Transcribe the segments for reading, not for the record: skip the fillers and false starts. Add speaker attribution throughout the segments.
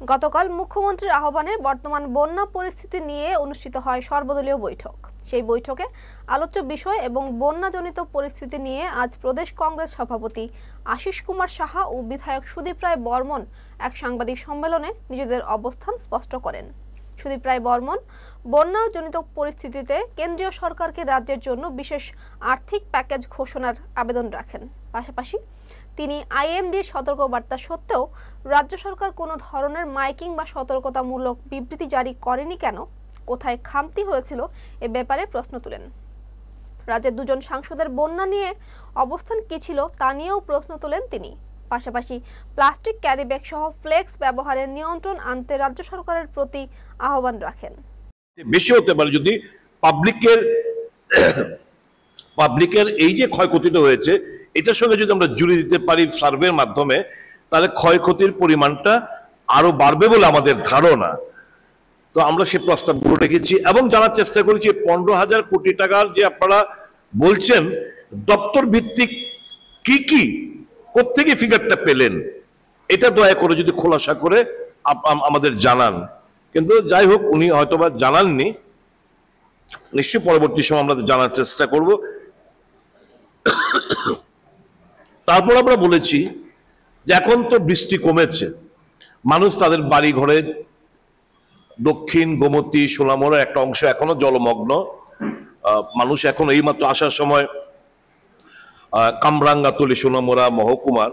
Speaker 1: গতকাল মুখ্যমন্ত্রীর আহ্বানে বর্তমান বন্যা পরিস্থিতি নিয়ে অনুষ্ঠিত হয় সর্বদলীয় বৈঠক। সেই বৈঠকে আলোচ্য বিষয় এবং বন্যাজনিত পরিস্থিতি নিয়ে আজ প্রদেশ কংগ্রেস সভাপতি আশিস কুমার সাহা ও বিধায়ক সুদীপ রায় বর্মন এক সাংবাদিক সম্মেলনে নিজেদের অবস্থান স্পষ্ট করেন। সুদীপ রায় বর্মন বন্যাজনিত পরিস্থিতিতে কেন্দ্রীয় সরকারকে রাজ্যের জন্য বিশেষ আর্থিক প্যাকেজ ঘোষণার আবেদন রাখেন। পাশাপাশি তিনি আইএমডির সতর্কবার্তা সত্ত্বেও রাজ্য সরকার কোনো ধরনের মাইকিং বা সতর্কতামূলক বিবৃতি জারি করেনি কেন, কোথায় খামতি হয়েছিল এ ব্যাপারে প্রশ্ন তুলেন। রাজ্যের দুজন সাংসদের বন্যা নিয়ে অবস্থান কী ছিল তা নিয়েও প্রশ্ন তোলেন তিনি। পাশাপাশি প্লাস্টিক ক্যারিব্যাগ সহ ফ্লেক্স ব্যবহারের নিয়ন্ত্রণ আনতে রাজ্য সরকারের প্রতি আহ্বান রাখেন।
Speaker 2: বেশি হতে পারে যদি পাবলিকের এই যে ক্ষয়ক্ষতিটা হয়েছে এটার সঙ্গে যদি আমরা জুড়ে দিতে পারি সার্ভের মাধ্যমে, তাহলে ক্ষয়ক্ষতির পরিমাণটা আরো বাড়বে বলে আমাদের ধারণা। তো আমরা সে প্রস্তাবগুলো রেখেছি এবং জানার চেষ্টা করেছি 15,000 কোটি টাকার যে আপনারা বলছেন দপ্তর ভিত্তিক কি কোত্থেকে ফিগারটা পেলেন, এটা দয়া করে যদি খোলাসা করে আমাদের জানান। কিন্তু যাই হোক, উনি হয়তোবা জানাননি, নিশ্চয়ই পরবর্তী সময় আমরা জানার চেষ্টা করব। তারপর আমরা বলেছি যে এখন তো বৃষ্টি কমেছে, মানুষ তাদের বাড়ি ঘরে দক্ষিণ গোমতী সোনামুড়ার একটা অংশ এখনো জলমগ্ন। মানুষ এখন এইমাত্র আসার সময় কামরাঙ্গাতলি সোনামুড়া মহকুমার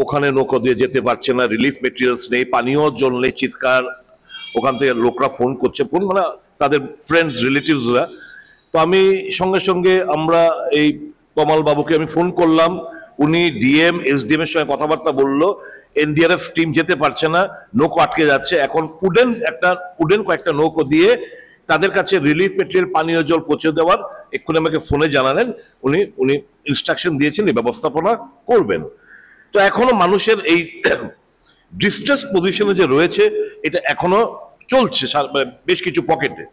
Speaker 2: ওখানে নৌকো দিয়ে যেতে পারছে না, রিলিফ মেটেরিয়ালস নেই, পানীয় জল নেই, চিৎকার। ওখান থেকে লোকরা ফোন করছে, ফোন মানে তাদের ফ্রেন্ডস রিলেটিভসরা। তো আমি সঙ্গে সঙ্গে আমরা এই তমাল বাবুকে আমি ফোন করলাম, উনি ডিএম এসডিএম এর সঙ্গে কথাবার্তা বললো, এনডিআরএফ টিম যেতে পারছে না, নৌকো আটকে যাচ্ছে। এখন উডেন কয়েকটা নৌকো দিয়ে তাদের কাছে রিলিফ মেটেরিয়াল পানীয় জল পৌঁছে দেওয়ার এক্ষুনি আমাকে ফোনে জানালেন, উনি ইনস্ট্রাকশন দিয়েছেন, এই ব্যবস্থাপনা করবেন। তো এখনো মানুষের এই ডিস্ট্রেস পজিশনে যে রয়েছে এটা এখনো চলছে বেশ কিছু পকেটে।